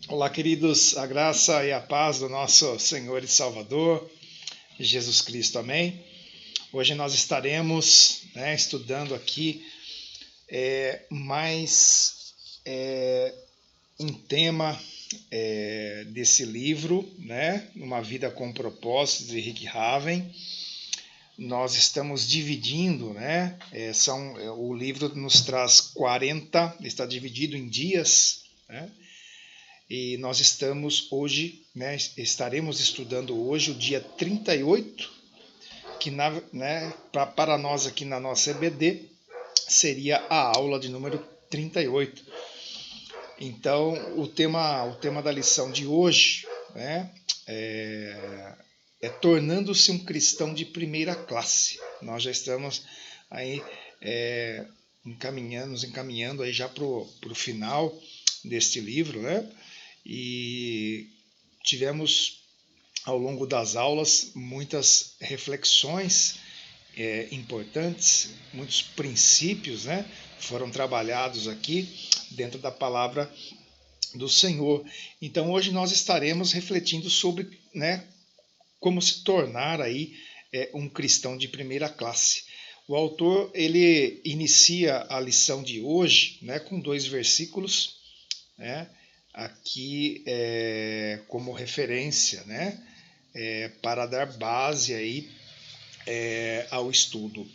Olá, queridos, a graça e a paz do nosso Senhor e Salvador, Jesus Cristo, amém? Hoje nós estaremos estudando aqui mais um tema desse livro, Uma Vida com Propósito, de Rick Haven. Nós estamos dividindo, o livro nos traz 40, está dividido em dias, e nós estaremos estudando hoje o dia 38, que para nós aqui na nossa EBD seria a aula de número 38. Então, o tema da lição de hoje é tornando-se um cristão de primeira classe. Nós já estamos aí nos encaminhando aí já para o final deste livro, e tivemos ao longo das aulas muitas reflexões importantes, muitos princípios foram trabalhados aqui dentro da palavra do Senhor. Então hoje nós estaremos refletindo sobre como se tornar aí um cristão de primeira classe. O autor ele inicia a lição de hoje com 2 versículos, aqui como referência, para dar base aí ao estudo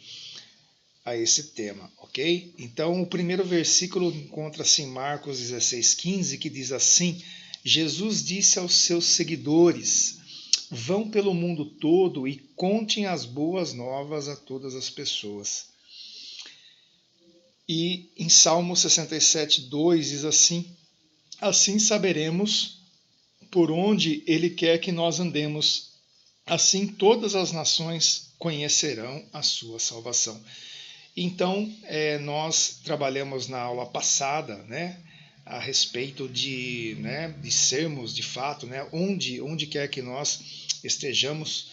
a esse tema, ok? Então o primeiro versículo encontra-se em Marcos 16:15, que diz assim: Jesus disse aos seus seguidores: vão pelo mundo todo e contem as boas novas a todas as pessoas. E em Salmo 67:2 diz assim: assim saberemos por onde ele quer que nós andemos, assim todas as nações conhecerão a sua salvação. Então, nós trabalhamos na aula passada, a respeito de sermos, de fato, onde quer que nós estejamos,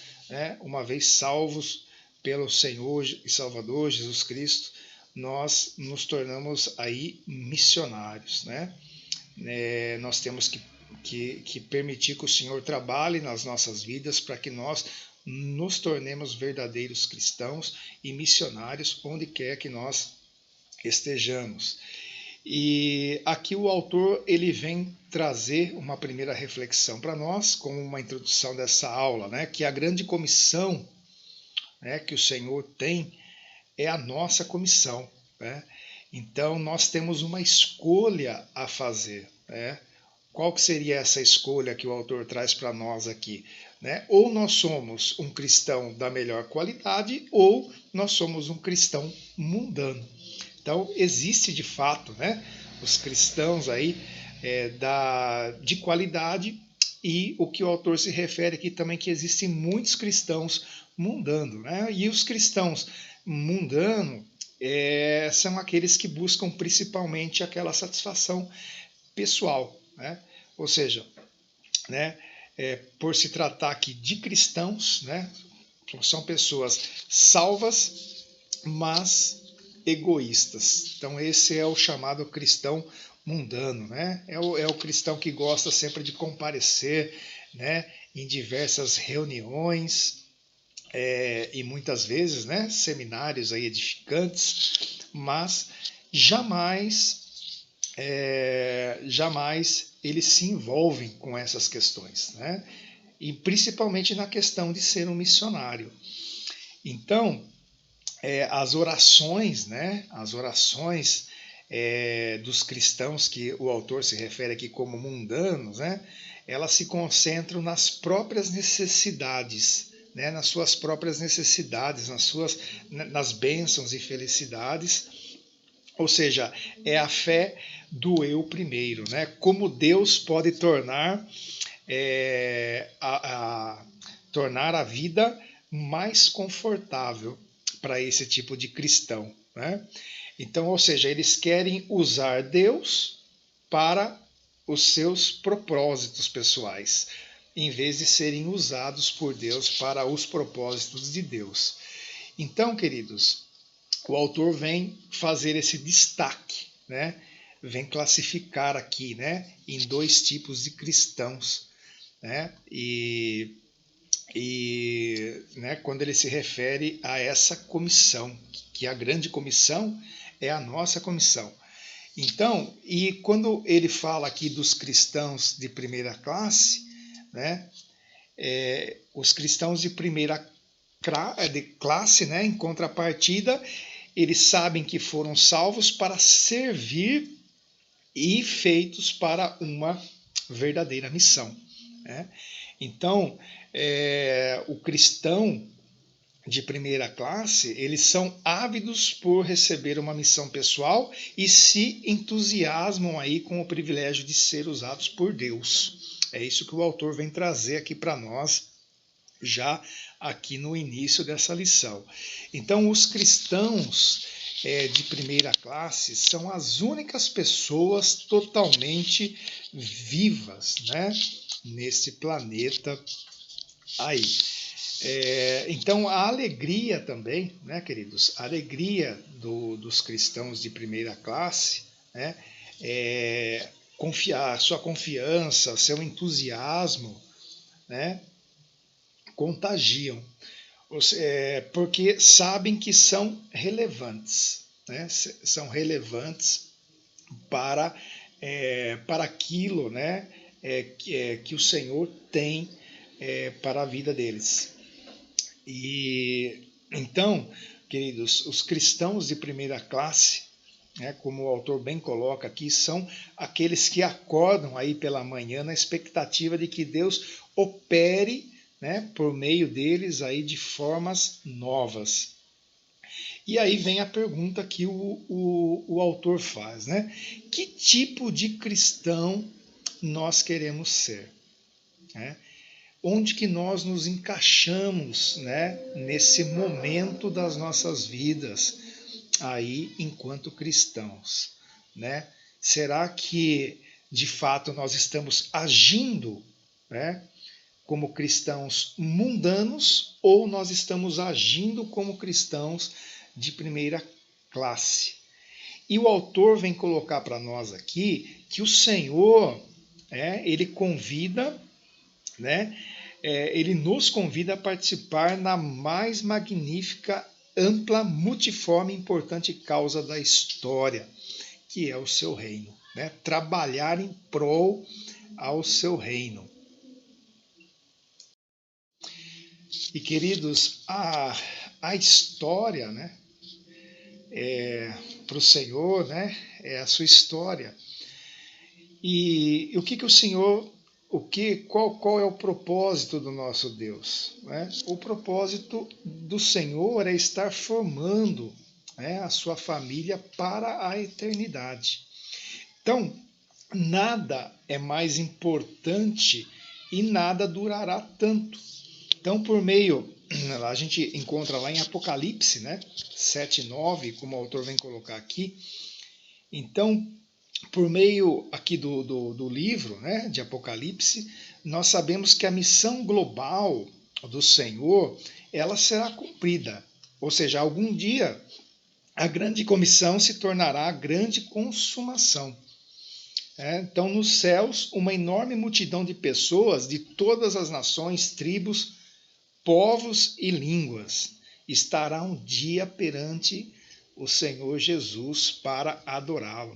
uma vez salvos pelo Senhor e Salvador Jesus Cristo, nós nos tornamos aí missionários, nós temos que permitir que o Senhor trabalhe nas nossas vidas para que nós nos tornemos verdadeiros cristãos e missionários onde quer que nós estejamos. E aqui o autor ele vem trazer uma primeira reflexão para nós, como uma introdução dessa aula, que a grande comissão que o Senhor tem é a nossa comissão. Então nós temos uma escolha a fazer. Qual que seria essa escolha que o autor traz para nós aqui? Ou nós somos um cristão da melhor qualidade, ou nós somos um cristão mundano. Então existe de fato os cristãos aí de qualidade, e o que o autor se refere aqui também que existem muitos cristãos mundanos. E os cristãos mundanos são aqueles que buscam principalmente aquela satisfação pessoal. Ou seja, por se tratar aqui de cristãos, são pessoas salvas, mas egoístas. Então esse é o chamado cristão mundano. É o cristão que gosta sempre de comparecer em diversas reuniões, e muitas vezes seminários aí edificantes, mas jamais eles se envolvem com essas questões, e principalmente na questão de ser um missionário. Então, as orações dos cristãos, que o autor se refere aqui como mundanos, elas se concentram nas próprias necessidades, nas suas próprias necessidades, nas bênçãos e felicidades. Ou seja, é a fé do eu primeiro, como Deus pode tornar a vida mais confortável para esse tipo de cristão. Então, ou seja, eles querem usar Deus para os seus propósitos pessoais, em vez de serem usados por Deus para os propósitos de Deus. Então, queridos, o autor vem fazer esse destaque vem classificar aqui, né, em dois tipos de cristãos, né, né, quando ele se refere a essa comissão, que a grande comissão é a nossa comissão. Então, e quando ele fala aqui dos cristãos de primeira classe, né, os cristãos de primeira classe, né, em contrapartida, eles sabem que foram salvos para servir e feitos para uma verdadeira missão, né? Então, o cristão de primeira classe, eles são ávidos por receber uma missão pessoal e se entusiasmam aí com o privilégio de ser usados por Deus. É isso que o autor vem trazer aqui para nós, já aqui no início dessa lição. Então, os cristãos de primeira classe são as únicas pessoas totalmente vivas, né, nesse planeta aí. Então, a alegria também, né, queridos, a alegria dos cristãos de primeira classe, né, sua confiança, seu entusiasmo, né, contagiam, porque sabem que são relevantes, né, são relevantes para aquilo, né, que o Senhor tem para a vida deles. E então, queridos, os cristãos de primeira classe, né, como o autor bem coloca aqui, são aqueles que acordam aí pela manhã na expectativa de que Deus opere, né, por meio deles aí de formas novas. E aí vem a pergunta que o autor faz, né? Que tipo de cristão nós queremos ser? Né? Onde que nós nos encaixamos, né, nesse momento das nossas vidas aí enquanto cristãos, né? Será que de fato nós estamos agindo, né, como cristãos mundanos ou nós estamos agindo como cristãos de primeira classe? E o autor vem colocar para nós aqui que o Senhor, ele convida, né, ele nos convida a participar na mais magnífica, ampla, multiforme e importante causa da história, que é o seu reino, né? Trabalhar em prol ao seu reino. E queridos, a história, né, para o Senhor, né, é a sua história. E o que o Senhor, qual é o propósito do nosso Deus? Né? O propósito do Senhor é estar formando, né, a sua família para a eternidade. Então, nada é mais importante e nada durará tanto. Então, por meio, a gente encontra lá em Apocalipse, né, 7:9, como o autor vem colocar aqui. Então, por meio aqui do livro, né, de Apocalipse, nós sabemos que a missão global do Senhor, ela será cumprida. Ou seja, algum dia a grande comissão se tornará a grande consumação. Então, nos céus, uma enorme multidão de pessoas de todas as nações, tribos, povos e línguas estará um dia perante o Senhor Jesus para adorá-lo.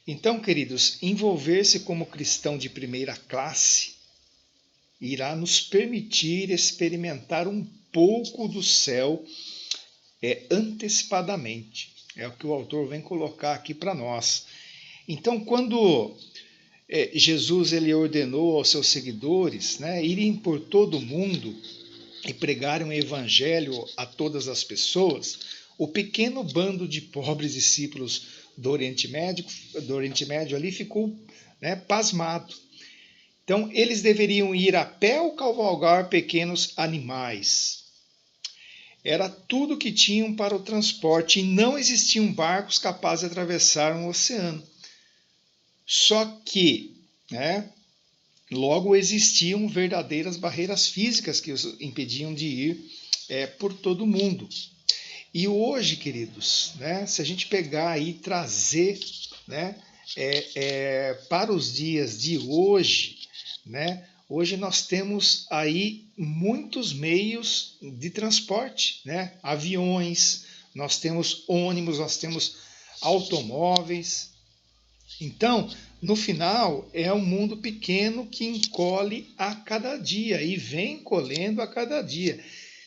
Então, queridos, envolver-se como cristão de primeira classe irá nos permitir experimentar um pouco do céu antecipadamente. É o que o autor vem colocar aqui para nós. Então, quando Jesus ele ordenou aos seus seguidores, né, irem por todo o mundo e pregarem o evangelho a todas as pessoas, o pequeno bando de pobres discípulos do Oriente Médio ali ficou, né, pasmado. Então, eles deveriam ir a pé ou cavalgar pequenos animais. Era tudo que tinham para o transporte e não existiam barcos capazes de atravessar um oceano. Só que, né, logo existiam verdadeiras barreiras físicas que os impediam de ir por todo o mundo. E hoje, queridos, né, se a gente pegar e trazer né, para os dias de hoje, né, hoje nós temos aí muitos meios de transporte, né, aviões, nós temos ônibus, nós temos automóveis. Então, no final, é um mundo pequeno que encolhe a cada dia e vem colhendo a cada dia.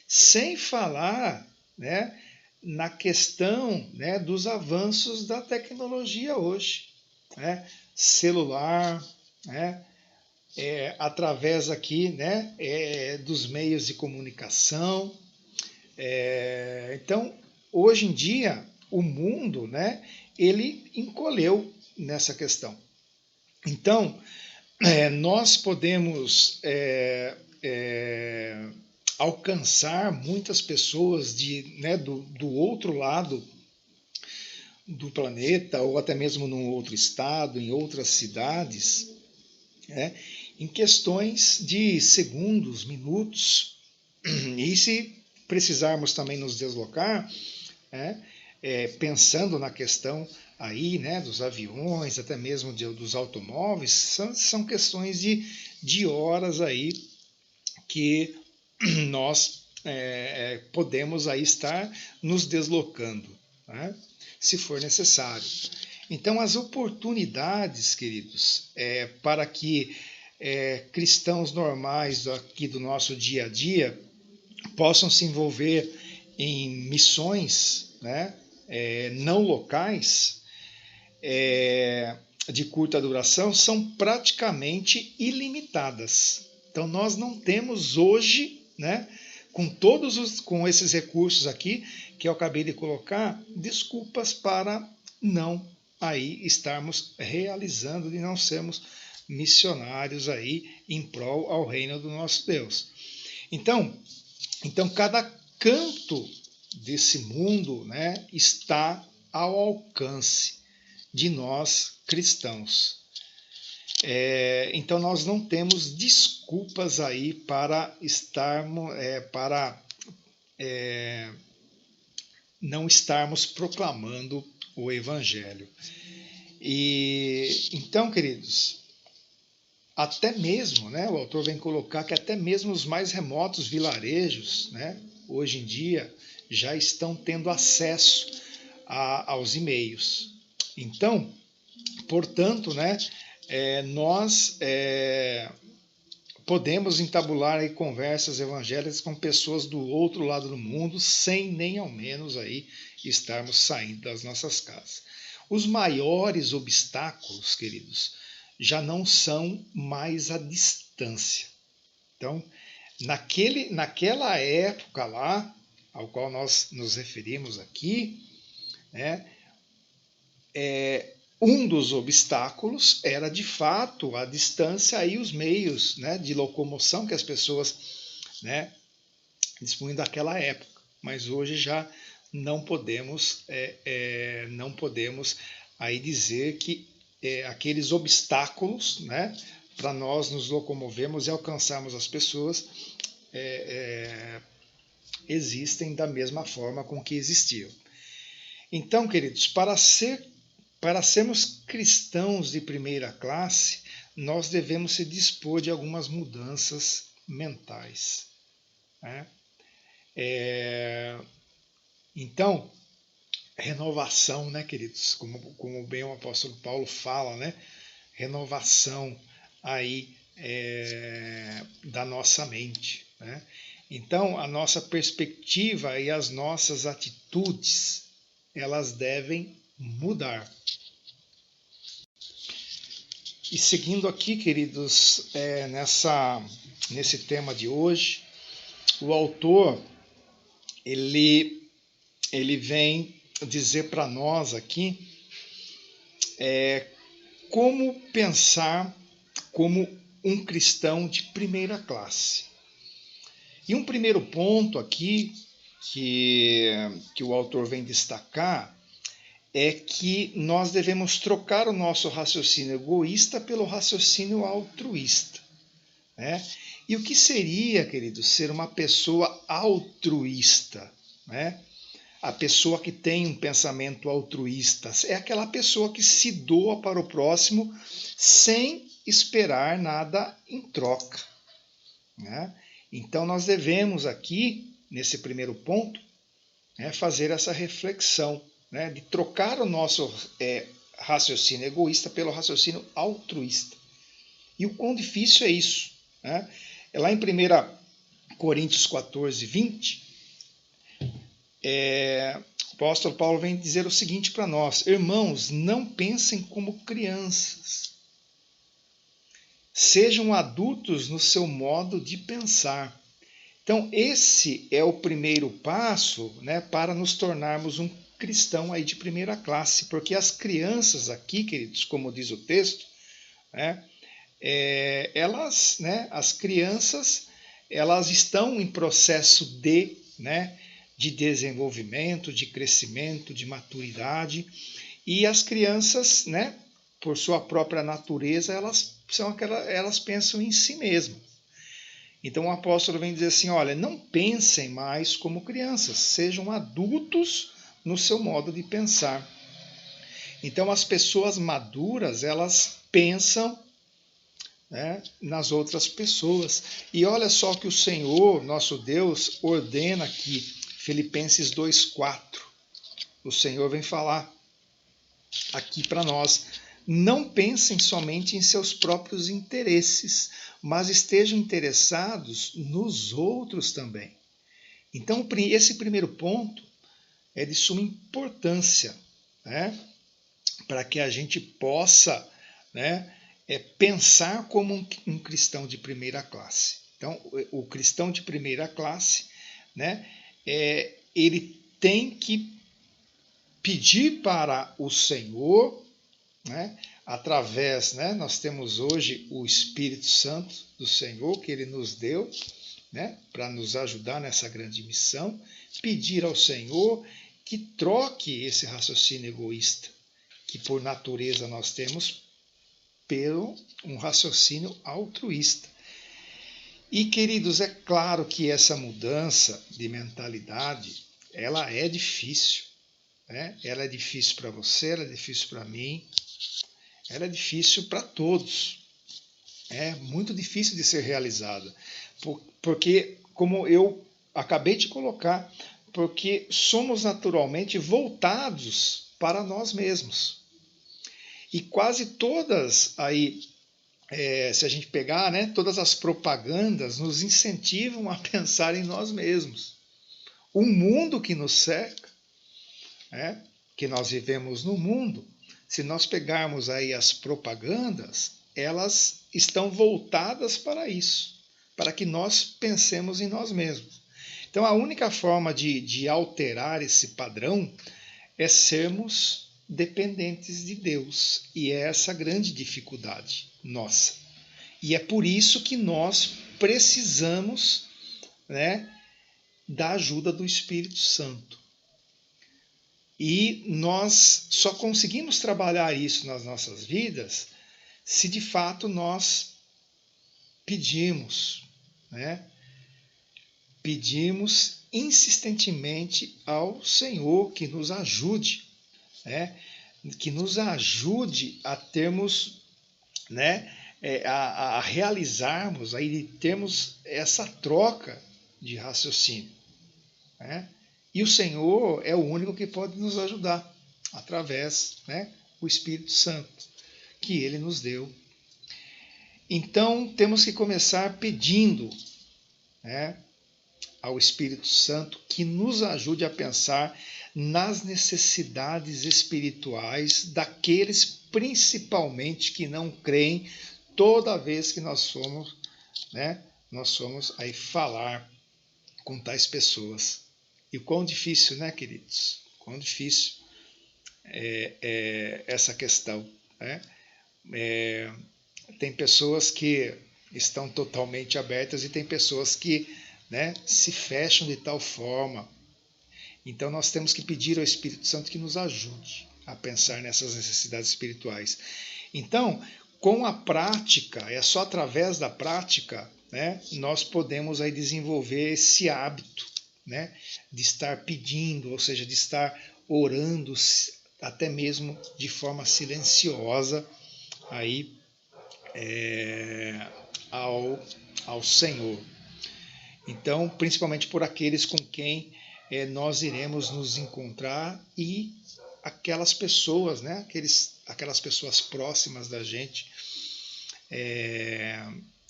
Sem falar, né, na questão, né, dos avanços da tecnologia hoje, né, celular, né, através aqui, né, dos meios de comunicação. Então, hoje em dia, o mundo, né, ele encolheu nessa questão. Então, nós podemos alcançar muitas pessoas né, do outro lado do planeta, ou até mesmo num outro estado, em outras cidades, né, em questões de segundos, minutos. E se precisarmos também nos deslocar, né, pensando na questão aí, né, dos aviões, até mesmo dos automóveis, são questões de horas aí que nós podemos aí estar nos deslocando, né, se for necessário. Então, as oportunidades, queridos, para que cristãos normais aqui do nosso dia a dia possam se envolver em missões, né, não locais, de curta duração, são praticamente ilimitadas. Então, nós não temos hoje, né, com esses recursos aqui que eu acabei de colocar, desculpas para não aí estarmos realizando, de não sermos missionários aí em prol ao reino do nosso Deus. Então cada canto desse mundo, né, está ao alcance de nós cristãos. Então nós não temos desculpas aí para estarmos, não estarmos proclamando o Evangelho. E então, queridos, até mesmo, né, o autor vem colocar que até mesmo os mais remotos vilarejos, né, hoje em dia já estão tendo acesso aos e-mails. Então, portanto, né, nós podemos entabular aí conversas evangélicas com pessoas do outro lado do mundo sem nem ao menos aí estarmos saindo das nossas casas. Os maiores obstáculos, queridos, já não são mais a distância. Então, naquela época lá, ao qual nós nos referimos aqui, né, um dos obstáculos era, de fato, a distância e os meios, né, de locomoção que as pessoas, né, dispunham daquela época. Mas hoje já não podemos aí dizer que aqueles obstáculos, né, para nós nos locomovermos e alcançarmos as pessoas existem da mesma forma com que existiam. Então, queridos, para sermos cristãos de primeira classe, nós devemos se dispor de algumas mudanças mentais, né? Então, renovação, né, queridos? Como bem o apóstolo Paulo fala, né? Renovação aí da nossa mente, né? Então, a nossa perspectiva e as nossas atitudes, elas devem mudar. E seguindo aqui, queridos, nesse tema de hoje, o autor ele vem dizer para nós aqui como pensar como um cristão de primeira classe. E um primeiro ponto aqui que o autor vem destacar é que nós devemos trocar o nosso raciocínio egoísta pelo raciocínio altruísta, né? E o que seria, querido, ser uma pessoa altruísta, né? A pessoa que tem um pensamento altruísta é aquela pessoa que se doa para o próximo sem esperar nada em troca, né? Então nós devemos aqui, nesse primeiro ponto, fazer essa reflexão, né, de trocar o nosso raciocínio egoísta pelo raciocínio altruísta. E o quão difícil é isso, né? Lá em 1 Coríntios 14, 20, o apóstolo Paulo vem dizer o seguinte para nós: irmãos, não pensem como crianças. Sejam adultos no seu modo de pensar. Então, esse é o primeiro passo, né, para nos tornarmos um cristão aí de primeira classe. Porque as crianças aqui, queridos, como diz o texto, né, as crianças, elas estão em processo de desenvolvimento, de crescimento, de maturidade. E as crianças, né, por sua própria natureza, elas pensam em si mesmas. Então o apóstolo vem dizer assim, olha, não pensem mais como crianças, sejam adultos no seu modo de pensar. Então as pessoas maduras, elas pensam, né, nas outras pessoas. E olha só que o Senhor, nosso Deus, ordena aqui, Filipenses 2,4. O Senhor vem falar aqui para nós: não pensem somente em seus próprios interesses, mas estejam interessados nos outros também. Então, esse primeiro ponto é de suma importância, né, para que a gente possa, né, pensar como um cristão de primeira classe. Então, o cristão de primeira classe, né, ele tem que pedir para o Senhor, né, através, né, nós temos hoje o Espírito Santo do Senhor que Ele nos deu, né, para nos ajudar nessa grande missão, pedir ao Senhor que troque esse raciocínio egoísta, que por natureza nós temos, pelo um raciocínio altruísta. E, queridos, é claro que essa mudança de mentalidade, ela é difícil, né? Ela é difícil para você, ela é difícil para mim, ela é difícil para todos. É muito difícil de ser realizada, porque, como eu acabei de colocar, porque somos naturalmente voltados para nós mesmos. E quase todas aí, se a gente pegar, né, todas as propagandas nos incentivam a pensar em nós mesmos. O mundo que nos cerca, né, que nós vivemos no mundo, se nós pegarmos aí as propagandas, elas estão voltadas para isso, para que nós pensemos em nós mesmos. Então a única forma de alterar esse padrão é sermos dependentes de Deus. E é essa grande dificuldade nossa. E é por isso que nós precisamos, né, da ajuda do Espírito Santo. E nós só conseguimos trabalhar isso nas nossas vidas se de fato nós pedimos, né? Pedimos insistentemente ao Senhor que nos ajude, né? Que nos ajude a termos, né, a realizarmos, a termos essa troca de raciocínio, né? E o Senhor é o único que pode nos ajudar, através, né, do Espírito Santo, que Ele nos deu. Então, temos que começar pedindo, né, ao Espírito Santo que nos ajude a pensar nas necessidades espirituais daqueles, principalmente, que não creem, toda vez que nós somos aí falar com tais pessoas. E o quão difícil, né, queridos? Quão difícil é essa questão, né? Tem pessoas que estão totalmente abertas e tem pessoas que, né, se fecham de tal forma. Então nós temos que pedir ao Espírito Santo que nos ajude a pensar nessas necessidades espirituais. Então, com a prática, é só através da prática, né, nós podemos aí desenvolver esse hábito, né, de estar pedindo, ou seja, de estar orando, até mesmo de forma silenciosa, aí ao Senhor. Então, principalmente por aqueles com quem nós iremos nos encontrar e aquelas pessoas, né, aquelas pessoas próximas da gente,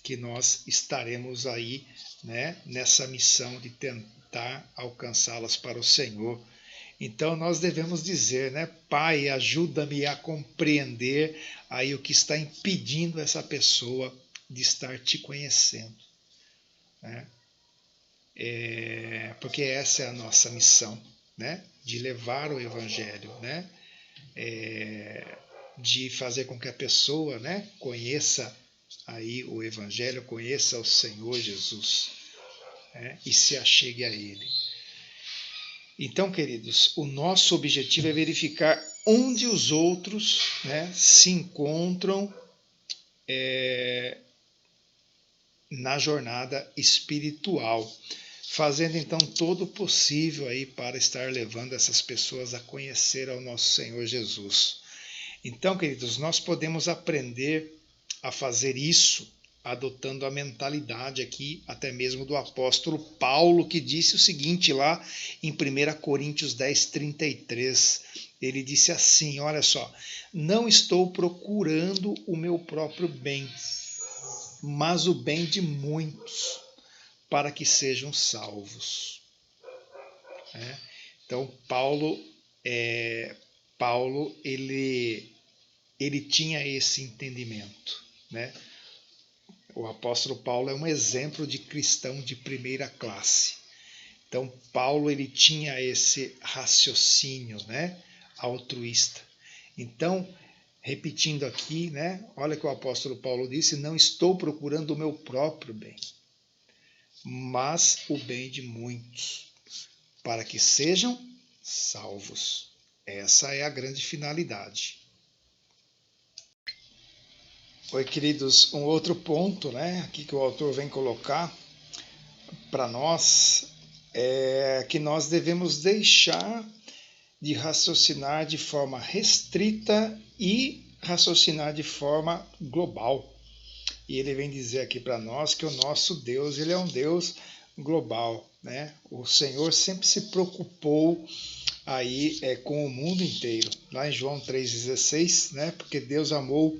que nós estaremos aí, né, nessa missão de tentar alcançá-las para o Senhor. Então nós devemos dizer, né, Pai, ajuda-me a compreender aí o que está impedindo essa pessoa de estar te conhecendo, né? Porque essa é a nossa missão, né, de levar o Evangelho, né, de fazer com que a pessoa, né, conheça aí o Evangelho, conheça o Senhor Jesus, né, e se achegue a Ele. Então, queridos, o nosso objetivo é verificar onde os outros, né, se encontram na jornada espiritual, fazendo então todo o possível aí para estar levando essas pessoas a conhecer ao nosso Senhor Jesus. Então, queridos, nós podemos aprender a fazer isso adotando a mentalidade aqui, até mesmo do apóstolo Paulo, que disse o seguinte lá em 1 Coríntios 10, 33. Ele disse assim, olha só, não estou procurando o meu próprio bem, mas o bem de muitos, para que sejam salvos. Então, Paulo ele tinha esse entendimento, né? O apóstolo Paulo é um exemplo de cristão de primeira classe. Então, Paulo ele tinha esse raciocínio, né, altruísta. Então, repetindo aqui, né, olha que o apóstolo Paulo disse, não estou procurando o meu próprio bem, mas o bem de muitos, para que sejam salvos. Essa é a grande finalidade. Oi, queridos, um outro ponto, né, aqui que o autor vem colocar para nós é que nós devemos deixar de raciocinar de forma restrita e raciocinar de forma global. E ele vem dizer aqui para nós que o nosso Deus, ele é um Deus global, né? O Senhor sempre se preocupou aí com o mundo inteiro. Lá em João 3,16, né? Porque Deus amou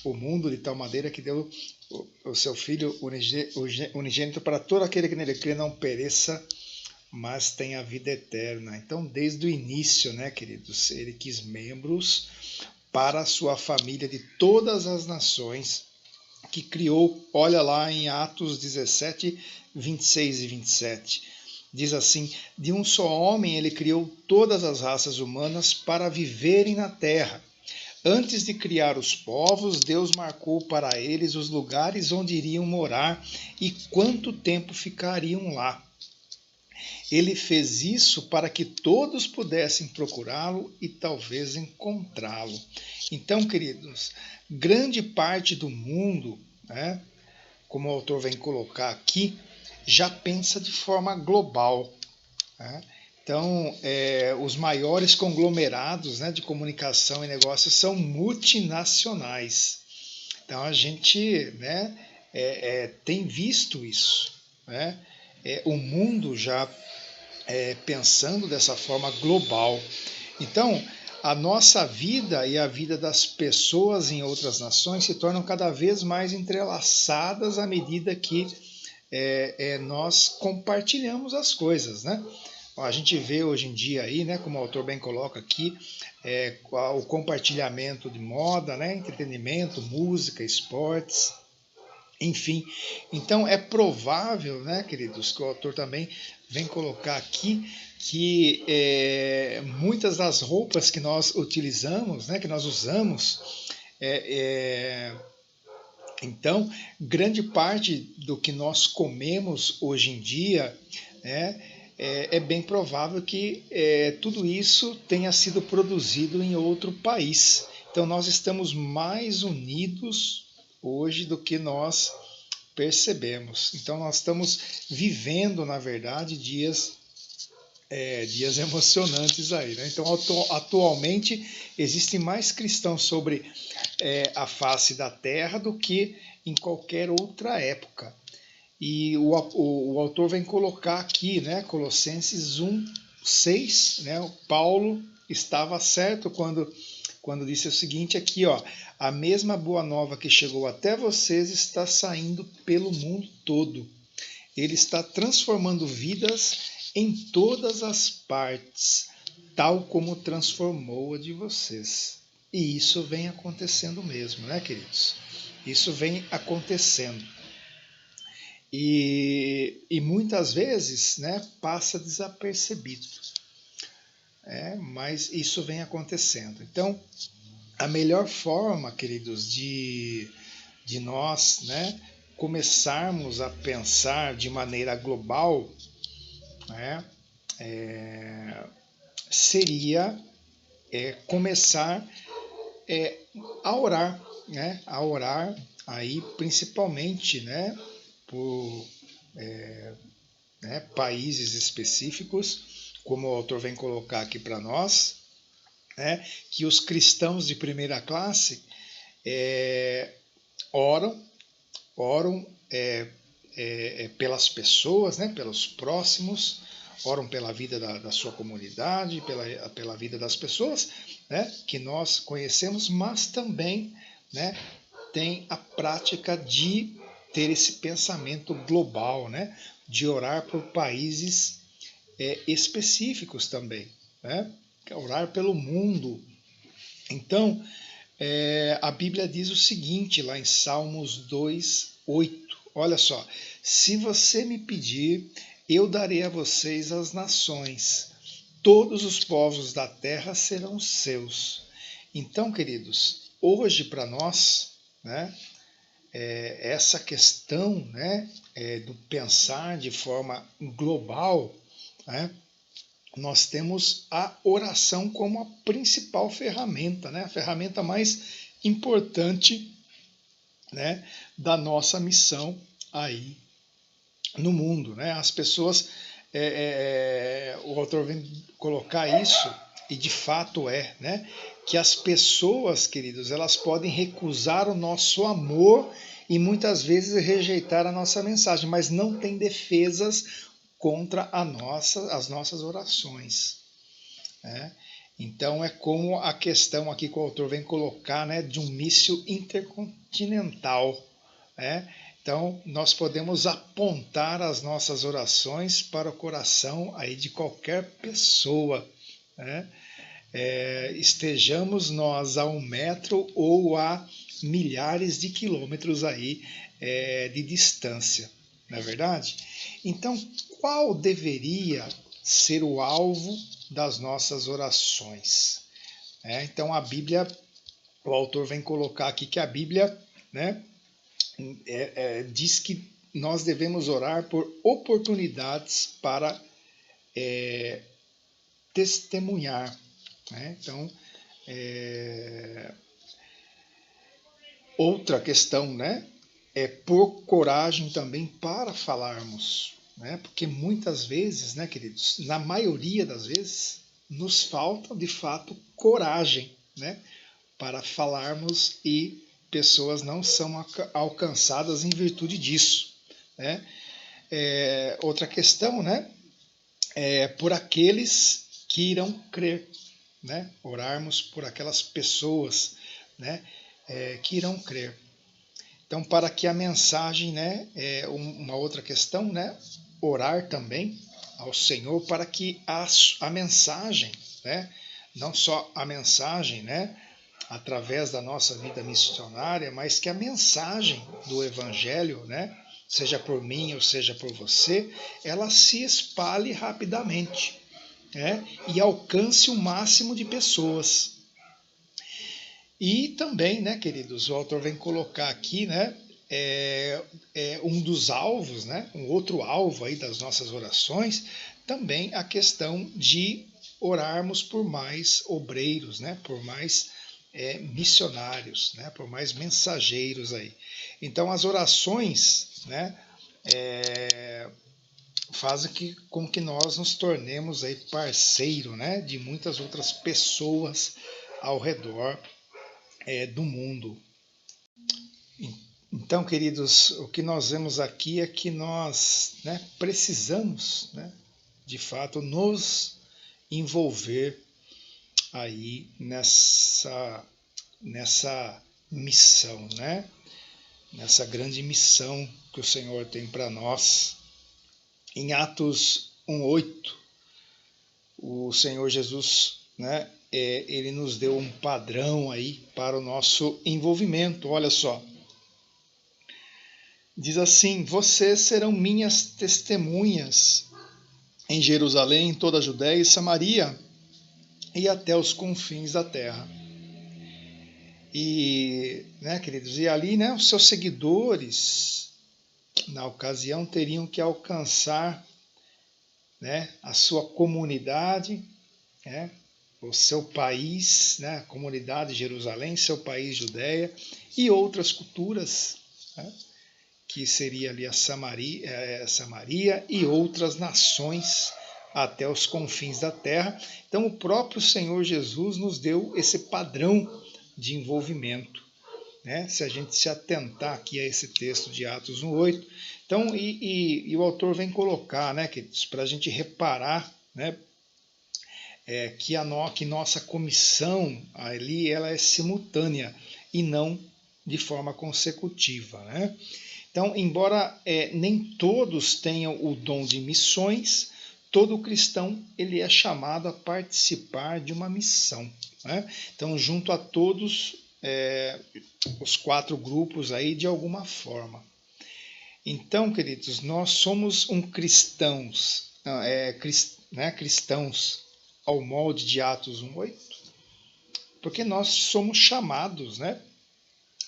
o mundo de tal maneira que deu o seu Filho unigênito para todo aquele que nele crê não pereça, mas tenha vida eterna. Então, desde o início, né, queridos, ele quis membros para a sua família de todas as nações, que criou, olha lá em Atos 17, 26 e 27. Diz assim, de um só homem ele criou todas as raças humanas para viverem na terra. Antes de criar os povos, Deus marcou para eles os lugares onde iriam morar e quanto tempo ficariam lá. Ele fez isso para que todos pudessem procurá-lo e talvez encontrá-lo. Então, queridos, grande parte do mundo, né, como o autor vem colocar aqui, já pensa de forma global, né? Então, os maiores conglomerados, né, de comunicação e negócios são multinacionais. Então, a gente, né, tem visto isso, né? O mundo já pensando dessa forma global. Então, a nossa vida e a vida das pessoas em outras nações se tornam cada vez mais entrelaçadas à medida que nós compartilhamos as coisas, né? A gente vê hoje em dia aí, né, como o autor bem coloca aqui, o compartilhamento de moda, né, entretenimento, música, esportes, enfim. Então é provável, né, queridos, que o autor também vem colocar aqui que muitas das roupas que nós utilizamos, né, que nós usamos, então grande parte do que nós comemos hoje em dia, né, é bem provável que tudo isso tenha sido produzido em outro país. Então nós estamos mais unidos hoje do que nós percebemos. Então nós estamos vivendo, na verdade, dias Dias emocionantes aí, né? Então, atualmente, existem mais cristãos sobre a face da terra do que em qualquer outra época. E o autor vem colocar aqui, né, Colossenses 1:6, né, o Paulo estava certo quando disse o seguinte aqui, ó, a mesma boa nova que chegou até vocês está saindo pelo mundo todo. Ele está transformando vidas em todas as partes, tal como transformou a de vocês. E isso vem acontecendo mesmo, né, queridos? Isso vem acontecendo. E muitas vezes, né, passa desapercebido. Mas isso vem acontecendo. Então, a melhor forma, queridos, de nós, né, começarmos a pensar de maneira global, né, seria começar a orar, né, a orar aí principalmente, né, por países específicos, como o autor vem colocar aqui para nós, né, que os cristãos de primeira classe oram pelas pessoas, né, pelos próximos, oram pela vida da sua comunidade, pela vida das pessoas, né, que nós conhecemos, mas também, né, tem a prática de ter esse pensamento global, né, de orar por países específicos também, né, orar pelo mundo. Então, a Bíblia diz o seguinte, lá em Salmos 2:8, olha só, se você me pedir, eu darei a vocês as nações, todos os povos da terra serão seus. Então, queridos, hoje para nós, né, essa questão, né, do pensar de forma global, né, nós temos a oração como a principal ferramenta, né, a ferramenta mais importante, né, da nossa missão aí no mundo, né? As pessoas, o autor vem colocar isso e de fato né? Que as pessoas, queridos, elas podem recusar o nosso amor e muitas vezes rejeitar a nossa mensagem, mas não tem defesas contra as nossas orações, né? Então é como a questão aqui que o autor vem colocar, né, de um míssil intercontinental, né? Então nós podemos apontar as nossas orações para o coração aí de qualquer pessoa, né? Estejamos nós a 1 metro ou a milhares de quilômetros aí de distância, não é verdade? Então, qual deveria ser o alvo das nossas orações? Então, a Bíblia, o autor vem colocar aqui que a Bíblia, né, diz que nós devemos orar por oportunidades para testemunhar, né? Então, outra questão, né, é por coragem também para falarmos, né? Porque muitas vezes, né, queridos, na maioria das vezes, nos falta de fato coragem, né, para falarmos e pessoas não são alcançadas em virtude disso, né? Outra questão, né, por aqueles que irão crer, né? Orarmos por aquelas pessoas, né, que irão crer. Então, para que a mensagem, né, uma outra questão, né, orar também ao Senhor para que a mensagem, né, não só a mensagem, né, através da nossa vida missionária, mas que a mensagem do Evangelho, né, seja por mim ou seja por você, ela se espalhe rapidamente, né, e alcance o máximo de pessoas. E também, né, queridos, o autor vem colocar aqui, né, um dos alvos, né, um outro alvo aí das nossas orações, também a questão de orarmos por mais obreiros, né, por mais missionários, né, por mais mensageiros aí. Então as orações, né, faz com que nós nos tornemos aí parceiro, né, de muitas outras pessoas ao redor do mundo. Então, queridos, o que nós vemos aqui é que nós, né, precisamos, né, de fato, nos envolver aí nessa missão, né? Nessa grande missão que o Senhor tem para nós. Em Atos 1:8, o Senhor Jesus, né, ele nos deu um padrão aí para o nosso envolvimento. Olha só. Diz assim: vocês serão minhas testemunhas em Jerusalém, em toda a Judéia e Samaria e até os confins da terra. E, né, queridos, e ali, né, os seus seguidores, na ocasião, teriam que alcançar, né, a sua comunidade, né, o seu país, né, a comunidade de Jerusalém, seu país, Judéia, e outras culturas, né, que seria ali a Samaria e outras nações até os confins da terra. Então, o próprio Senhor Jesus nos deu esse padrão de envolvimento, né? Se a gente se atentar aqui a esse texto de Atos 1:8. Então, e o autor vem colocar, né, para a gente reparar, né, que nossa comissão ali ela é simultânea e não de forma consecutiva, né? Então, embora nem todos tenham o dom de missões, todo cristão ele é chamado a participar de uma missão, né? Então, junto a todos os 4 grupos aí, de alguma forma. Então, queridos, nós somos cristãos ao molde de Atos 1:8, porque nós somos chamados, né?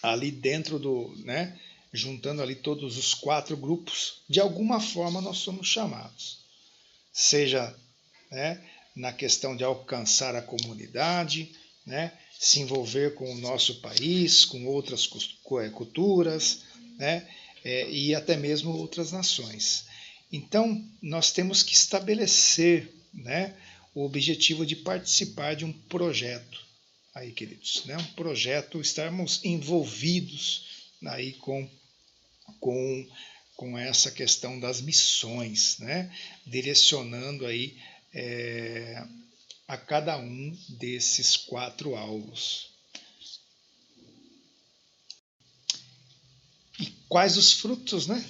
Ali dentro né? Juntando ali todos os 4 grupos, de alguma forma nós somos chamados. Seja, né, na questão de alcançar a comunidade, né, se envolver com o nosso país, com outras culturas, né, e até mesmo outras nações. Então, nós temos que estabelecer, né, o objetivo de participar de um projeto, aí, queridos, né, um projeto, estarmos envolvidos aí com essa questão das missões, né? Direcionando aí a cada um desses 4 alvos. E quais os frutos, né,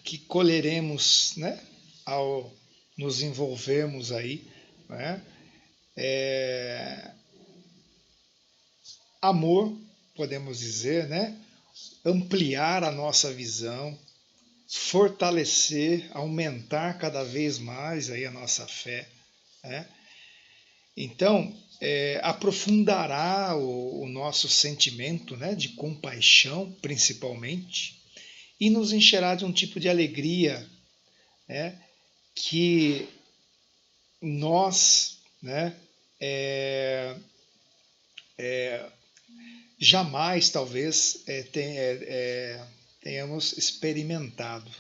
que colheremos, né, ao nos envolvermos aí, né? Amor, podemos dizer, né? Ampliar a nossa visão, fortalecer, aumentar cada vez mais aí a nossa fé, né? Então, aprofundará o nosso sentimento, né, de compaixão, principalmente, e nos encherá de um tipo de alegria, né, que nós, né, jamais, talvez, tenhamos experimentado.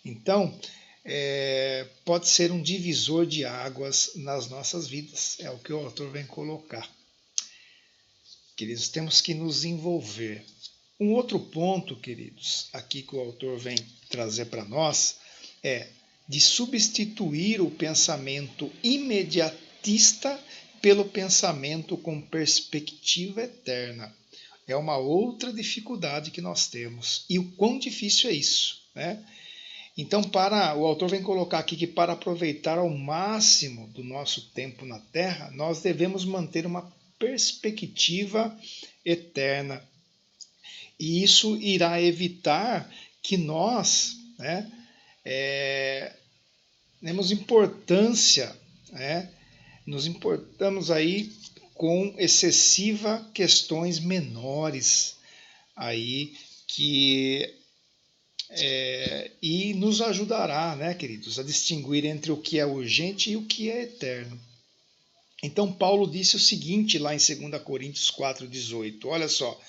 Então, pode ser um divisor de águas nas nossas vidas, é o que o autor vem colocar. Queridos, temos que nos envolver. Um outro ponto, queridos, aqui que o autor vem trazer para nós, é de substituir o pensamento imediatista pelo pensamento com perspectiva eterna. É uma outra dificuldade que nós temos. E o quão difícil é isso, né? Então, o autor vem colocar aqui que para aproveitar ao máximo do nosso tempo na Terra, nós devemos manter uma perspectiva eterna. E isso irá evitar que nós, né, demos importância, né, nos importamos aí com excessiva questões menores aí e nos ajudará, né, queridos, a distinguir entre o que é urgente e o que é eterno. Então Paulo disse o seguinte lá em 2 Coríntios 4:18, olha só: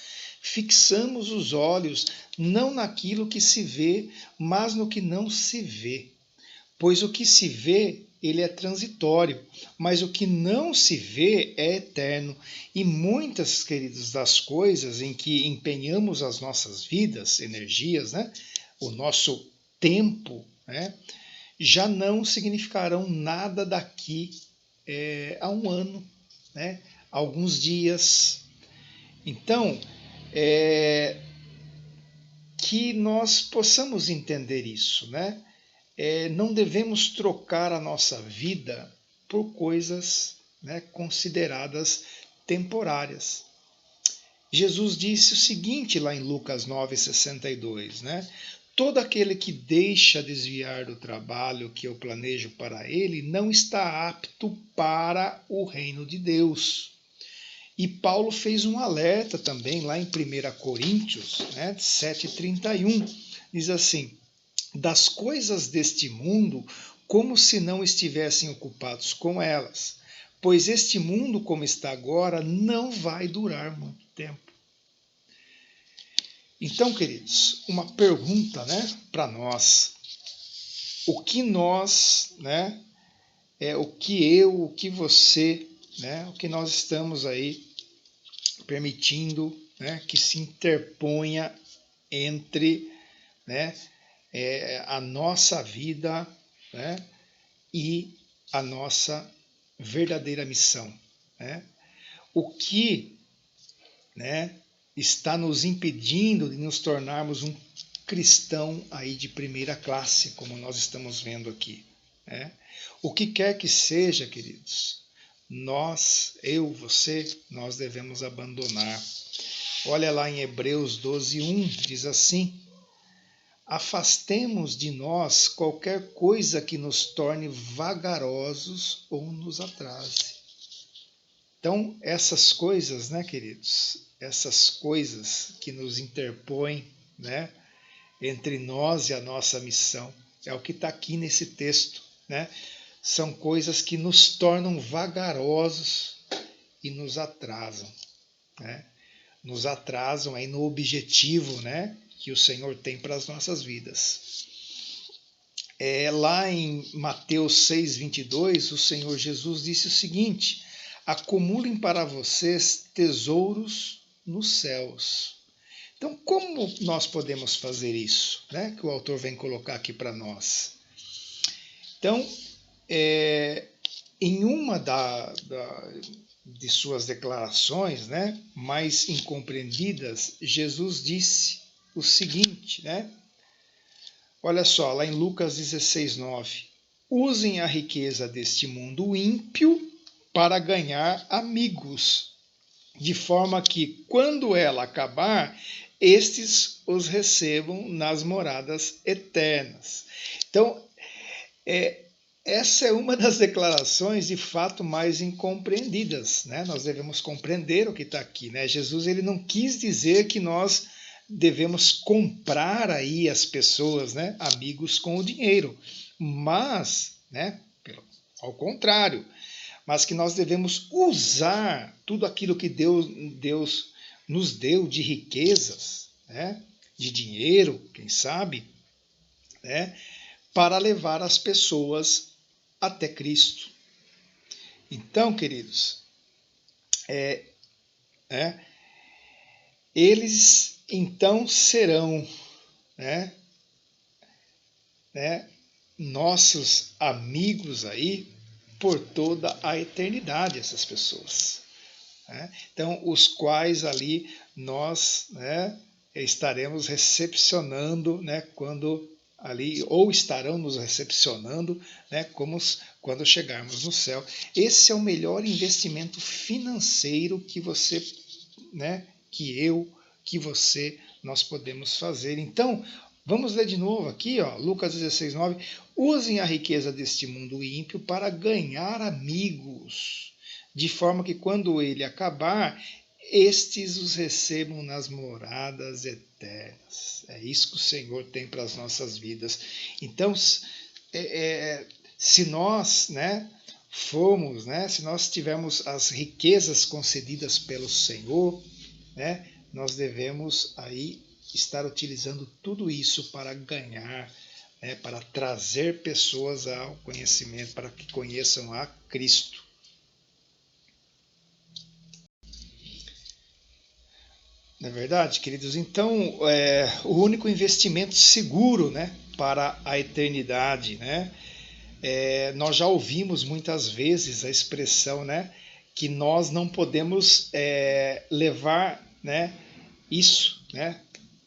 fixamos os olhos não naquilo que se vê, mas no que não se vê, Pois o que se vê, ele é transitório, mas o que não se vê é eterno. E muitas, queridos, das coisas em que empenhamos as nossas vidas, energias, né, o nosso tempo, né, já não significarão nada daqui a um ano, né, alguns dias. Então, que nós possamos entender isso, né? Não devemos trocar a nossa vida por coisas, né, consideradas temporárias. Jesus disse o seguinte lá em Lucas 9,62, né? Todo aquele que deixa desviar do trabalho que eu planejo para ele não está apto para o reino de Deus. E Paulo fez um alerta também lá em 1 Coríntios, né, 7,31. Diz assim: das coisas deste mundo, como se não estivessem ocupados com elas, pois este mundo, como está agora, não vai durar muito tempo. Então, queridos, uma pergunta, né, para nós: o que nós, né, o que eu, o que você, né, o que nós estamos aí permitindo, né, que se interponha entre, né, a nossa vida, né, e a nossa verdadeira missão, né? O que, né, está nos impedindo de nos tornarmos um cristão aí de primeira classe, como nós estamos vendo aqui, né? O que quer que seja, queridos, nós, eu, você, nós devemos abandonar. Olha lá em Hebreus 12:1, diz assim: afastemos de nós qualquer coisa que nos torne vagarosos ou nos atrase. Então, essas coisas, né, queridos, essas coisas que nos interpõem, né, entre nós e a nossa missão, é o que está aqui nesse texto, né? São coisas que nos tornam vagarosos e nos atrasam, né? Nos atrasam aí no objetivo, né, que o Senhor tem para as nossas vidas. Lá em Mateus 6,22, o Senhor Jesus disse o seguinte: acumulem para vocês tesouros nos céus. Então, como nós podemos fazer isso, né, que o autor vem colocar aqui para nós? Então, em uma de suas declarações, né, mais incompreendidas, Jesus disse o seguinte, né? Olha só, lá em Lucas 16:9: usem a riqueza deste mundo ímpio para ganhar amigos, de forma que, quando ela acabar, estes os recebam nas moradas eternas. Então, essa é uma das declarações de fato mais incompreendidas, né? Nós devemos compreender o que está aqui, né? Jesus, ele não quis dizer que nós devemos comprar aí as pessoas, né, amigos com o dinheiro, mas, né, ao contrário, mas que nós devemos usar tudo aquilo que Deus nos deu de riquezas, né, de dinheiro, quem sabe, né, para levar as pessoas até Cristo. Então, queridos, eles então serão, né, nossos amigos aí por toda a eternidade, essas pessoas, né? Então, os quais ali nós, né, estaremos recepcionando, né, quando ali, ou estarão nos recepcionando, né, quando chegarmos no céu. Esse é o melhor investimento financeiro que você, né, que eu, que você, nós podemos fazer. Então, vamos ler de novo aqui, ó, Lucas 16:9. Usem a riqueza deste mundo ímpio para ganhar amigos, de forma que quando ele acabar, estes os recebam nas moradas eternas. É isso que o Senhor tem para as nossas vidas. Então, se nós, né, formos, né, se nós tivermos as riquezas concedidas pelo Senhor, né, nós devemos aí estar utilizando tudo isso para ganhar, para trazer pessoas ao conhecimento, para que conheçam a Cristo. Não é verdade, queridos? Então, o único investimento seguro, né, para a eternidade, né? Nós já ouvimos muitas vezes a expressão, né, que nós não podemos levar, né, isso, né,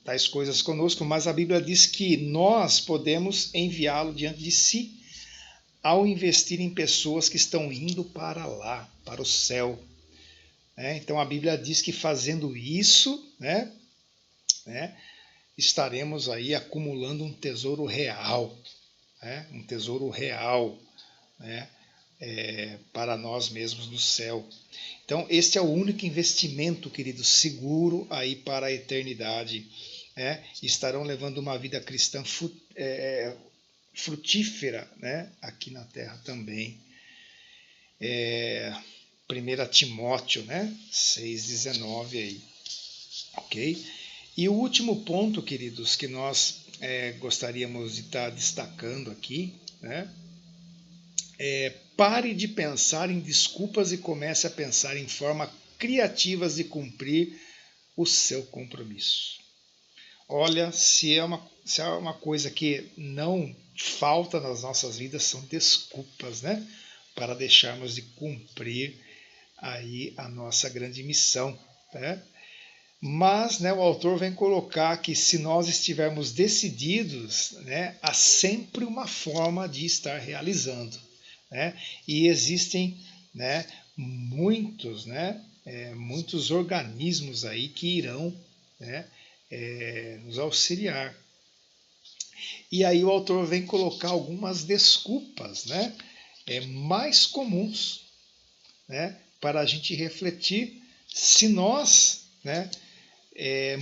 tais coisas conosco, mas a Bíblia diz que nós podemos enviá-lo diante de si ao investir em pessoas que estão indo para lá, para o céu. Então a Bíblia diz que fazendo isso, né, estaremos aí acumulando um tesouro real, um tesouro real, né, para nós mesmos no céu. Então este é o único investimento, querido, seguro aí para a eternidade. Estarão levando uma vida cristã frutífera, né, aqui na terra também. 1 Timóteo, né, 6,19 aí, ok? E o último ponto, queridos, que nós gostaríamos de estar destacando aqui, né, pare de pensar em desculpas e comece a pensar em formas criativas de cumprir o seu compromisso. Olha, se é uma coisa que não falta nas nossas vidas, são desculpas, né, para deixarmos de cumprir aí a nossa grande missão, né? Mas, né, o autor vem colocar que se nós estivermos decididos, né, há sempre uma forma de estar realizando, né? E existem, né, muitos organismos aí que irão, né, nos auxiliar. E aí o autor vem colocar algumas desculpas, né, mais comuns, né, para a gente refletir se nós, né,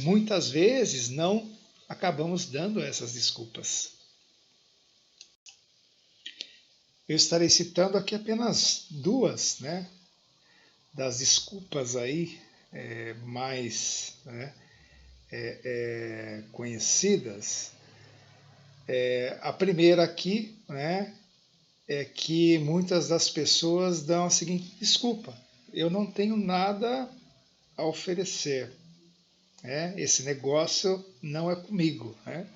muitas vezes não acabamos dando essas desculpas. Eu estarei citando aqui apenas duas, né, das desculpas aí mais, né, conhecidas. A primeira aqui, né, é que muitas das pessoas dão a seguinte desculpa: eu não tenho nada a oferecer, esse negócio não é comigo, né?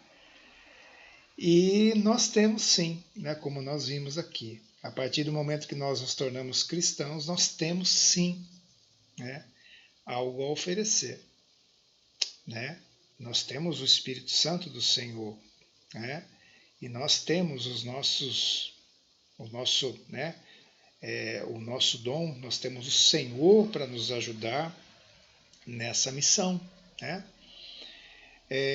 E nós temos sim, né, como nós vimos aqui, a partir do momento que nós nos tornamos cristãos, nós temos sim, né, algo a oferecer, né? Nós temos o Espírito Santo do Senhor, né? E nós temos o nosso dom, nós temos o Senhor para nos ajudar nessa missão, né?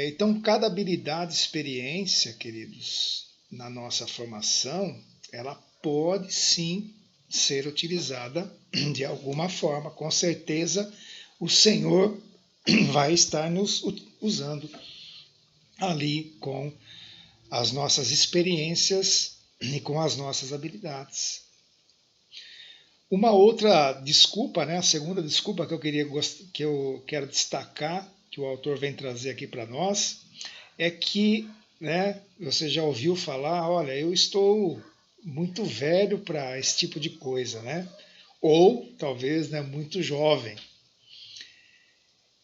Então, cada habilidade, experiência, queridos, na nossa formação, ela pode sim ser utilizada de alguma forma. Com certeza, o Senhor vai estar nos usando ali com as nossas experiências e com as nossas habilidades. Uma outra desculpa, né, a segunda desculpa que eu quero destacar, que o autor vem trazer aqui para nós, é que, né, você já ouviu falar, olha, eu estou muito velho para esse tipo de coisa, né? Ou talvez, né, muito jovem.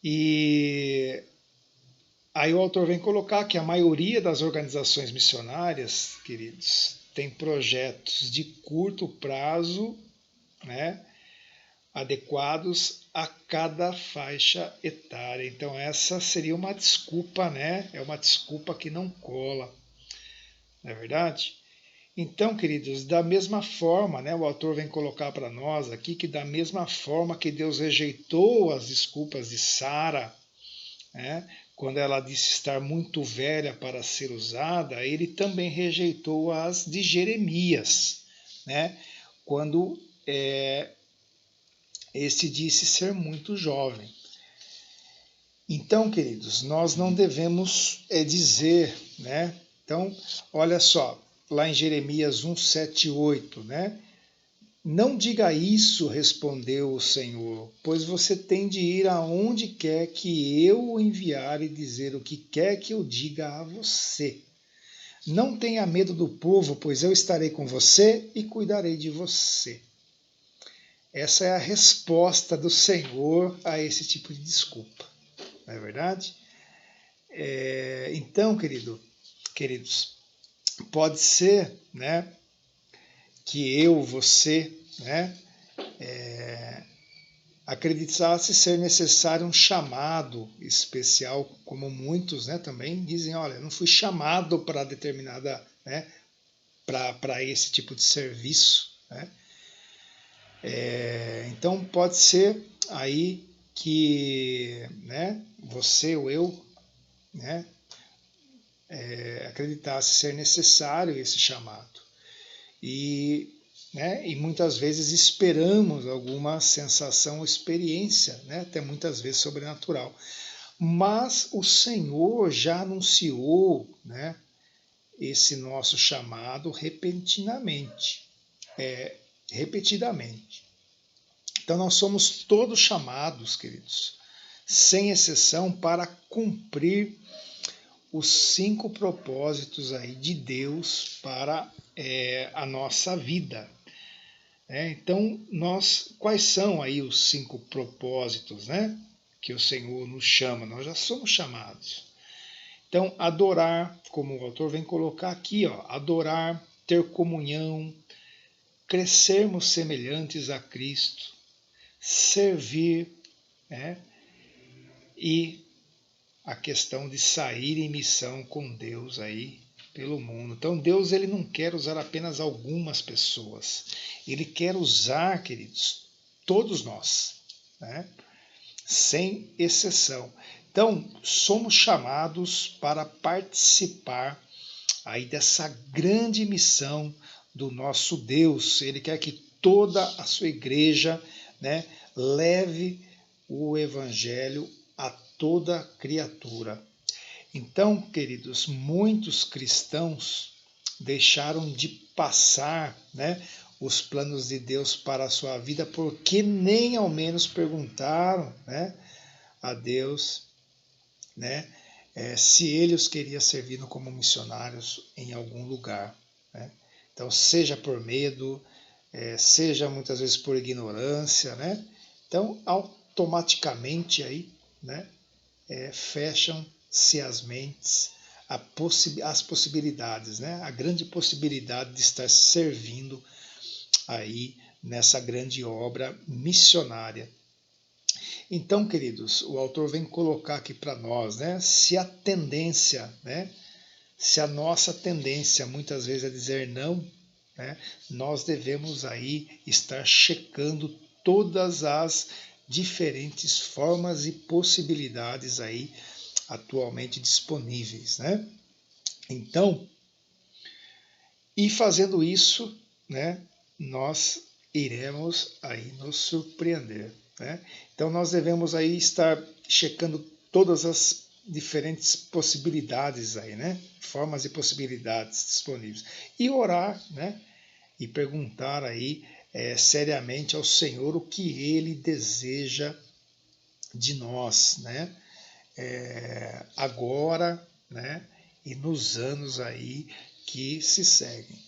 E aí o autor vem colocar que a maioria das organizações missionárias, queridos, tem projetos de curto prazo, né, adequados a cada faixa etária. Então essa seria uma desculpa, né? É uma desculpa que não cola, não é verdade? Então, queridos, da mesma forma, né, o autor vem colocar para nós aqui que da mesma forma que Deus rejeitou as desculpas de Sara, né, quando ela disse estar muito velha para ser usada, ele também rejeitou as de Jeremias, né, quando esse disse ser muito jovem. Então, queridos, nós não devemos dizer, né? Então, olha só, lá em Jeremias 1, 7 e 8, né? Não diga isso, respondeu o Senhor, pois você tem de ir aonde quer que eu o enviar e dizer o que quer que eu diga a você. Não tenha medo do povo, pois eu estarei com você e cuidarei de você. Essa é a resposta do Senhor a esse tipo de desculpa, não é verdade? Então, queridos, pode ser, né, que eu, você, né, acreditasse ser necessário um chamado especial, como muitos, né, também dizem, olha, eu não fui chamado para determinada, né, para esse tipo de serviço, né? Então pode ser aí que, né, você ou eu, né, acreditasse ser necessário esse chamado. E muitas vezes esperamos alguma sensação ou experiência, né, até muitas vezes sobrenatural. Mas o Senhor já anunciou, né, esse nosso chamado repetidamente. Então nós somos todos chamados, queridos, sem exceção, para cumprir os 5 propósitos aí de Deus para a nossa vida. Então, quais são aí os 5 propósitos, né, que o Senhor nos chama? Nós já somos chamados. Então, adorar, como o autor vem colocar aqui, ó, adorar, ter comunhão, crescermos semelhantes a Cristo, servir, né, e a questão de sair em missão com Deus aí pelo mundo. Então Deus ele não quer usar apenas algumas pessoas. Ele quer usar, queridos, todos nós, né? Sem exceção. Então somos chamados para participar aí dessa grande missão do nosso Deus. Ele quer que toda a sua igreja, né, leve o evangelho a toda criatura. Então, queridos, muitos cristãos deixaram de passar, né, os planos de Deus para a sua vida porque nem ao menos perguntaram, né, a Deus, né, se ele os queria servindo como missionários em algum lugar. Né? Então, seja por medo, seja muitas vezes por ignorância, né? Então, automaticamente aí, né, fecham-se as mentes às possibilidades, né? A grande possibilidade de estar servindo aí nessa grande obra missionária. Então, queridos, o autor vem colocar aqui para nós, né? Se a tendência, né? Se a nossa tendência muitas vezes é dizer não, né? Nós devemos aí estar checando todas as diferentes formas e possibilidades aí atualmente disponíveis, né? Então, e fazendo isso, né, nós iremos aí nos surpreender, né? Então nós devemos aí estar checando todas as diferentes possibilidades aí, né? Formas e possibilidades disponíveis e orar, né? E perguntar aí seriamente ao Senhor o que Ele deseja de nós, né? Agora, né? E nos anos aí que se seguem.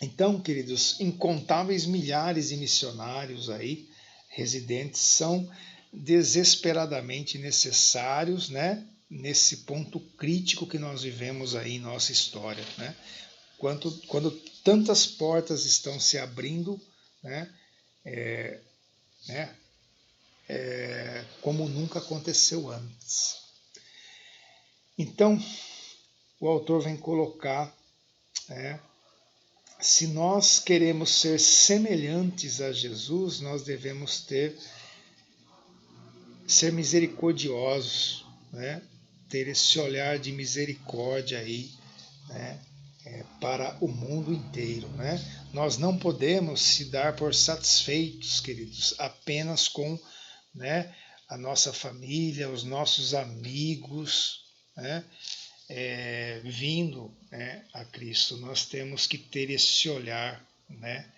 Então, queridos, incontáveis milhares de missionários aí residentes são desesperadamente necessários, né, nesse ponto crítico que nós vivemos aí em nossa história, né? Quando tantas portas estão se abrindo, né, como nunca aconteceu antes. Então, o autor vem colocar, né, se nós queremos ser semelhantes a Jesus, nós devemos ser misericordiosos, né? Ter esse olhar de misericórdia aí, né? Para o mundo inteiro, né? Nós não podemos se dar por satisfeitos, queridos, apenas com, né, a nossa família, os nossos amigos, né? Vindo, né, a Cristo. Nós temos que ter esse olhar, né,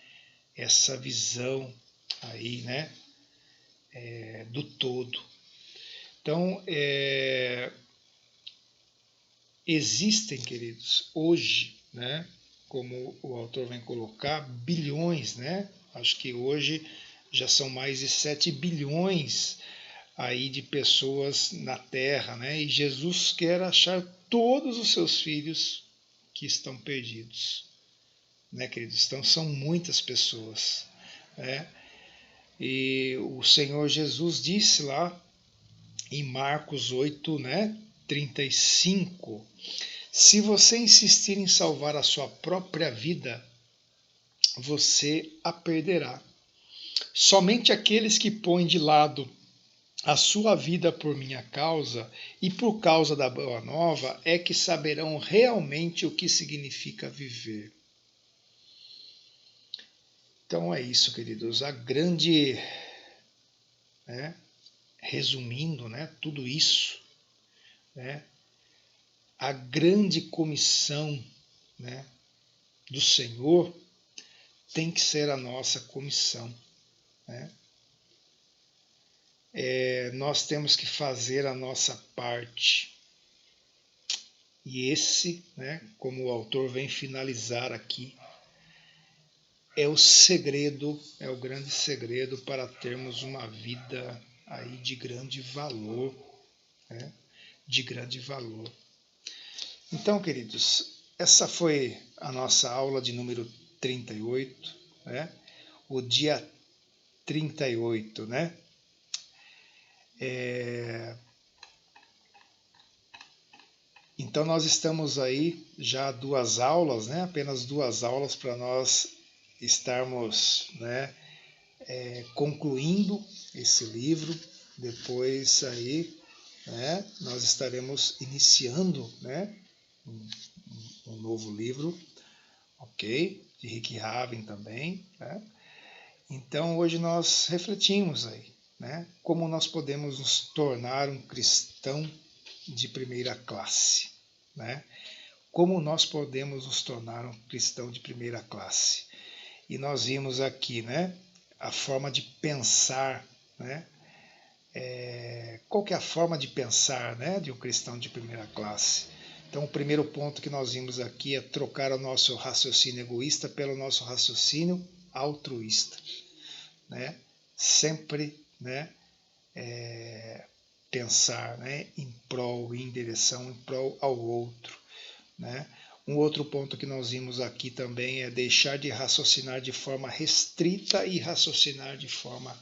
essa visão aí, né, do todo. Então, existem, queridos, hoje, né, como o autor vem colocar, bilhões, né? Acho que hoje já são mais de 7 bilhões aí de pessoas na Terra, né? E Jesus quer achar todos os seus filhos que estão perdidos, né, queridos? Então são muitas pessoas, né? E o Senhor Jesus disse lá em Marcos 8, né, 35, se você insistir em salvar a sua própria vida, você a perderá. Somente aqueles que põem de lado a sua vida por minha causa e por causa da Boa Nova é que saberão realmente o que significa viver. Então é isso, queridos. A grande, né, resumindo, né, tudo isso, né, a grande comissão, né, do Senhor tem que ser a nossa comissão, né? Nós temos que fazer a nossa parte. E esse, né, como o autor vem finalizar aqui, é o segredo, é o grande segredo para termos uma vida aí de grande valor, né? De grande valor. Então, queridos, essa foi a nossa aula de número 38, né? O dia 38, né? Então nós estamos aí já 2 aulas, né? Apenas 2 aulas para nós estarmos, né, concluindo esse livro. Depois aí, né, nós estaremos iniciando, né, um novo livro, ok? De Rick Haven também, né? Então hoje nós refletimos aí, né, como nós podemos nos tornar um cristão de primeira classe, né? Como nós podemos nos tornar um cristão de primeira classe? E nós vimos aqui, né, a forma de pensar, né? Qual que é a forma de pensar, né, de um cristão de primeira classe? Então, o primeiro ponto que nós vimos aqui é trocar o nosso raciocínio egoísta pelo nosso raciocínio altruísta, né? Sempre, né, pensar, né, em prol, em direção, em prol ao outro, né? Um outro ponto que nós vimos aqui também é deixar de raciocinar de forma restrita e raciocinar de forma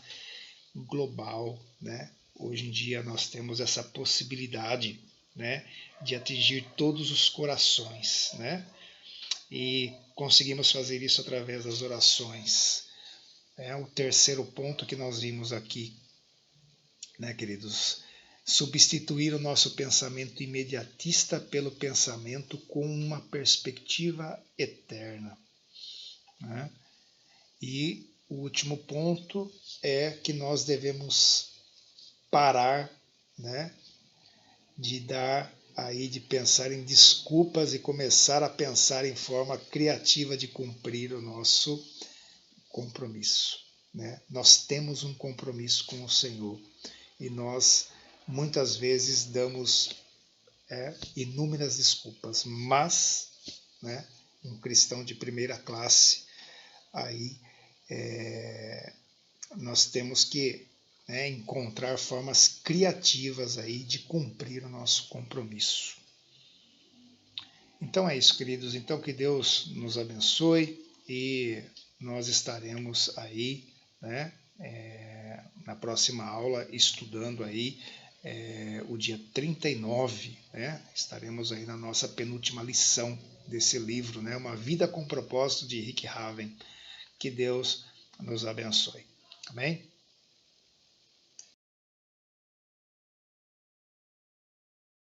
global, né? Hoje em dia nós temos essa possibilidade, né, de atingir todos os corações, né? E conseguimos fazer isso através das orações. O terceiro ponto que nós vimos aqui, né, queridos? Substituir o nosso pensamento imediatista pelo pensamento com uma perspectiva eterna, né? E o último ponto é que nós devemos parar, né, de pensar em desculpas e começar a pensar em forma criativa de cumprir o nosso compromisso, né? Nós temos um compromisso com o Senhor e nós muitas vezes damos inúmeras desculpas, mas, né, um cristão de primeira classe, aí nós temos que, né, encontrar formas criativas aí de cumprir o nosso compromisso. Então é isso, queridos. Então que Deus nos abençoe e nós estaremos aí, né, na próxima aula estudando aí o dia 39, né? Estaremos aí na nossa penúltima lição desse livro, né? Uma Vida com Propósito, de Rick Haven. Que Deus nos abençoe. Amém?